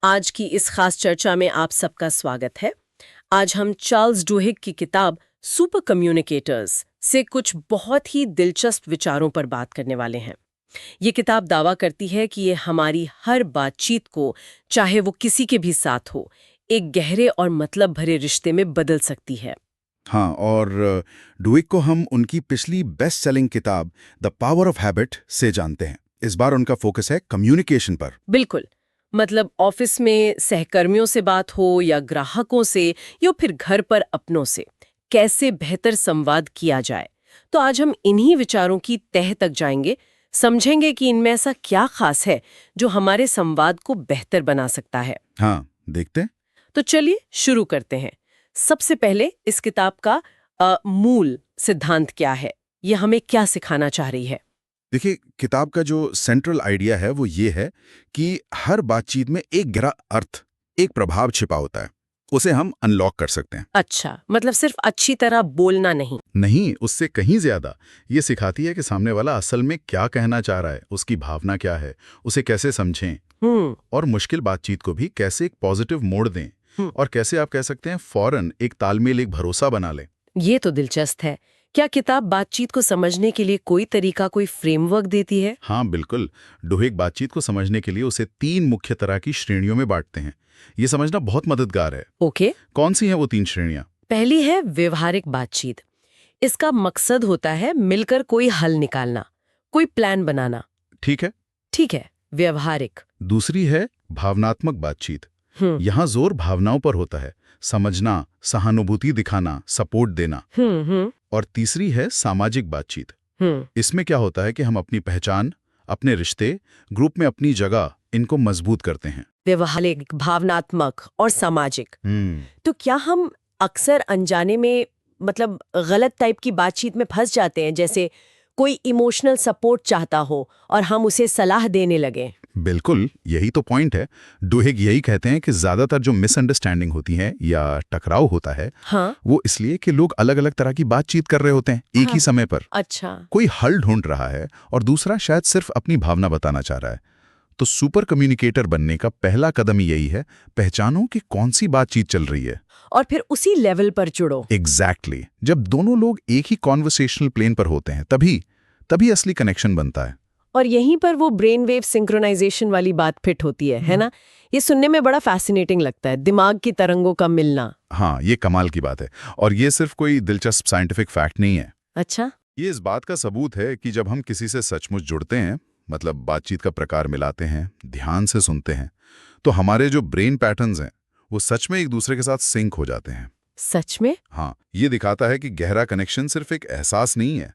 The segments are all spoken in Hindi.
आज की इस खास चर्चा में आप सबका स्वागत है। आज हम चार्ल्स डुहिग की किताब सुपर कम्युनिकेटर्स से कुछ बहुत ही दिलचस्प विचारों पर बात करने वाले हैं। ये किताब दावा करती है कि ये हमारी हर बातचीत को, चाहे वो किसी के भी साथ हो, एक गहरे और मतलब भरे रिश्ते में बदल सकती है। हाँ, और डुइक को हम उनकी पिछली बेस्ट सेलिंग किताब द पावर ऑफ हैबिट से जानते हैं। इस बार उनका फोकस है कम्युनिकेशन पर। बिल्कुल। मतलब ऑफिस में सहकर्मियों से बात हो या ग्राहकों से या फिर घर पर अपनों से, कैसे बेहतर संवाद किया जाए। तो आज हम इन्हीं विचारों की तह तक जाएंगे, समझेंगे कि इनमें ऐसा क्या खास है जो हमारे संवाद को बेहतर बना सकता है। हाँ, देखते हैं। तो चलिए शुरू करते हैं। सबसे पहले इस किताब का मूल सिद्धांत क्या है, ये हमें क्या सिखाना चाह रही है। देखिए, किताब का जो सेंट्रल आइडिया है वो ये है कि हर बातचीत में एक गहरा अर्थ, एक प्रभाव छिपा होता है। उसे हम अनलॉक कर सकते हैं। अच्छा, मतलब सिर्फ अच्छी तरह बोलना नहीं। नहीं, उससे कहीं ज्यादा ये सिखाती है कि सामने वाला असल में क्या कहना चाह रहा है, उसकी भावना क्या है, उसे कैसे समझें और मुश्किल बातचीत को भी कैसे एक पॉजिटिव मोड़ दें और कैसे आप कह सकते हैं फौरन एक तालमेल, एक भरोसा बना लें। ये तो दिलचस्प है। क्या किताब बातचीत को समझने के लिए कोई तरीका, कोई फ्रेमवर्क देती है? हाँ, बिल्कुल। डुहिग बातचीत को समझने के लिए उसे 3 मुख्य तरह की श्रेणियों में बांटते हैं। ये समझना बहुत मददगार है। ओके। कौन सी हैं वो 3 श्रेणियां? पहली है व्यवहारिक बातचीत। इसका मकसद होता है मिलकर कोई हल निकालना, कोई प्लान बनाना। ठीक है। ठीक है, व्यवहारिक। दूसरी है भावनात्मक बातचीत। हम्म यहाँ जोर भावनाओं पर होता है, समझना, सहानुभूति दिखाना, सपोर्ट देना। हम्म और तीसरी है सामाजिक बातचीत। हम्म इसमें क्या होता है कि हम अपनी पहचान, अपने रिश्ते, ग्रुप में अपनी जगह, इनको मजबूत करते हैं। व्यवहारिक, भावनात्मक और सामाजिक। हम्म तो क्या हम अक्सर अनजाने में, मतलब गलत टाइप की बातचीत में फंस जाते हैं, जैसे कोई इमोशनल सपोर्ट चाहता हो और हम उसे सलाह देने लगे? बिल्कुल, यही तो पॉइंट है। डुहिग यही कहते हैं कि ज्यादातर जो मिसअंडरस्टैंडिंग होती है या टकराव होता है, हाँ। वो इसलिए कि लोग अलग अलग तरह की बातचीत कर रहे होते हैं एक ही समय पर। अच्छा। कोई हल ढूंढ रहा है और दूसरा शायद सिर्फ अपनी भावना बताना चाह रहा है। तो सुपर कम्युनिकेटर बनने का पहला कदम यही है, पहचानो कि कौन सी बातचीत चल रही है और फिर उसी लेवल पर जुड़ो। एग्जैक्टली। जब दोनों लोग एक ही कॉन्वर्सेशनल प्लेन पर होते हैं, तभी तभी असली कनेक्शन बनता है। और यहीं पर वो ब्रेन वेव सिंक्रोनाइजेशन वाली बात फिट होती है ना? ये सुनने में बड़ा फैसिनेटिंग लगता है, दिमाग की तरंगों का मिलना। हाँ, ये कमाल की बात है। और ये सिर्फ कोई दिलचस्प साइंटिफिक फैक्ट नहीं है। अच्छा। ये इस बात का सबूत है कि जब हम किसी से सचमुच जुड़ते हैं, मतलब बातचीत का प्रकार मिलाते हैं, ध्यान से सुनते हैं, तो हमारे जो ब्रेन पैटर्न्स हैं वो सच में एक दूसरे के साथ सिंक हो जाते हैं। सच में? हाँ, ये दिखाता है कि गहरा कनेक्शन सिर्फ एक एहसास नहीं है,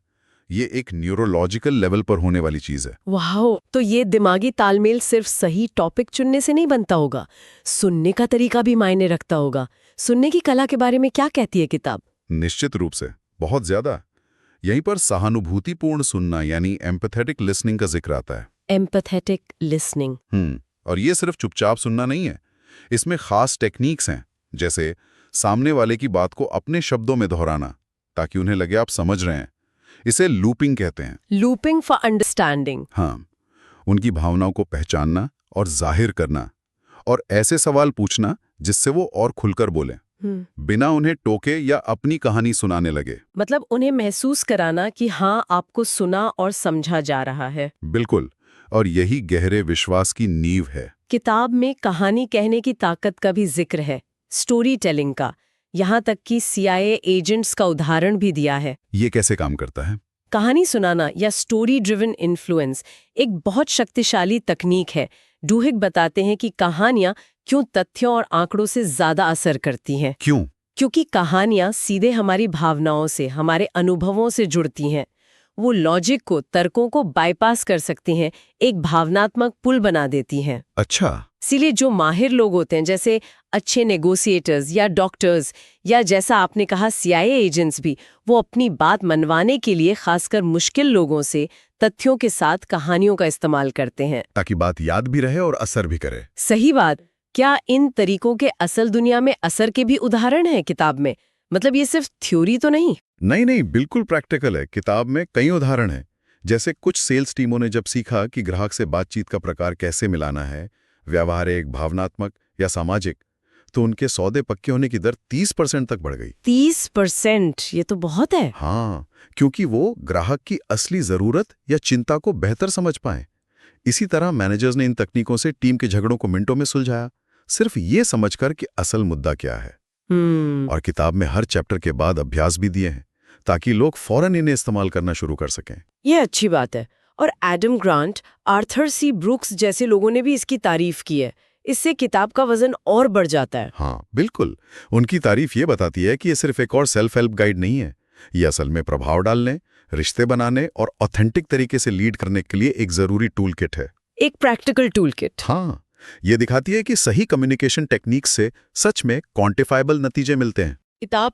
ये एक न्यूरोलॉजिकल लेवल पर होने वाली चीज है। वाह! तो ये दिमागी तालमेल सिर्फ सही टॉपिक चुनने से नहीं बनता होगा, सुनने का तरीका भी मायने रखता होगा। सुनने की कला के बारे में क्या कहती है किताब? निश्चित रूप से, बहुत ज्यादा। यहीं पर सहानुभूतिपूर्ण सुनना यानी एम्पैथेटिक लिसनिंग का जिक्र आता है। Empathetic listening. और ये सिर्फ चुपचाप सुनना नहीं है, इसमें खास टेक्निक्स हैं, जैसे सामने वाले की बात को अपने शब्दों में दोहराना ताकि उन्हें लगे आप समझ रहे हैं। इसे लूपिंग कहते हैं। Looping for understanding. हाँ, उनकी भावनाओं को पहचानना और जाहिर करना, और ऐसे सवाल पूछना जिससे वो और खुलकर बोलें, बिना उन्हें टोके या अपनी कहानी सुनाने लगे। मतलब उन्हें महसूस कराना कि हाँ, आपको सुना और समझा जा रहा है। बिल्कुल, और यही गहरे विश्वास की नींव है। किताब में कहानी कहने की ताकत का भी जिक्र है, स्टोरी टेलिंग का। यहाँ तक कि CIA एजेंट्स का उदाहरण भी दिया है। ये कैसे काम करता है? कहानी सुनाना या स्टोरी ड्रिवन इन्फ्लुएंस एक बहुत शक्तिशाली तकनीक है। डुहिग बताते हैं कि कहानियां क्यों तथ्यों और आंकड़ों से ज्यादा असर करती हैं। क्यों? क्योंकि कहानियां सीधे हमारी भावनाओं से, हमारे अनुभवों से जुड़ती हैं। वो लॉजिक को, तर्कों को बाईपास कर सकती हैं, एक भावनात्मक पुल बना देती हैं। अच्छा। इसीलिए जो माहिर लोग होते हैं, जैसे अच्छे नेगोशिएटर्स या डॉक्टर्स या जैसा आपने कहा CIA एजेंट्स भी, वो अपनी बात मनवाने के लिए खासकर मुश्किल लोगों से तथ्यों के साथ कहानियों का इस्तेमाल करते हैं, ताकि बात याद भी रहे और असर भी करे। सही बात। क्या इन तरीकों के असल दुनिया में असर के भी उदाहरण हैं किताब में? मतलब ये सिर्फ थ्योरी तो नहीं? नहीं नहीं, बिल्कुल प्रैक्टिकल है। किताब में कई उदाहरण हैं। जैसे कुछ सेल्स टीमों ने जब सीखा कि ग्राहक से बातचीत का प्रकार कैसे मिलाना है, व्यावहारिक, भावनात्मक या सामाजिक, तो उनके सौदे पक्के होने की दर 30% तक बढ़ गई। 30%? ये तो बहुत है। हाँ, क्योंकि वो ग्राहक की असली जरूरत या चिंता को बेहतर समझ पाए। इसी तरह मैनेजर्स ने इन तकनीकों से टीम के झगड़ों को मिनटों में सुलझाया, सिर्फ ये समझकर कि असल मुद्दा क्या है। और किताब में हर चैप्टर के बाद अभ्यास भी दिए हैं ताकि लोग फौरन इन्हें इस्तेमाल करना शुरू कर सकें। ये अच्छी बात है। और Adam Grant, Arthur C Brooks जैसे लोगों ने भी इसकी तारीफ की है। इससे किताब का वजन और बढ़ जाता है। हाँ, बिल्कुल। उनकी तारीफ ये बताती है कि ये सिर्फ एक और सेल्फ हेल्प गाइड नहीं है। ये असल में प्रभाव डालने, रिश्ते बनाने और ऑथेंटिक तरीके से लीड करने के लिए एक जरूरी टूल किट है। एक प्रैक्टिकल टूल किट। हाँ, ये दिखाती है कि सही कम्युनिकेशन टेक्निक से सच में क्वांटिफाइबल नतीजे मिलते हैं। किताब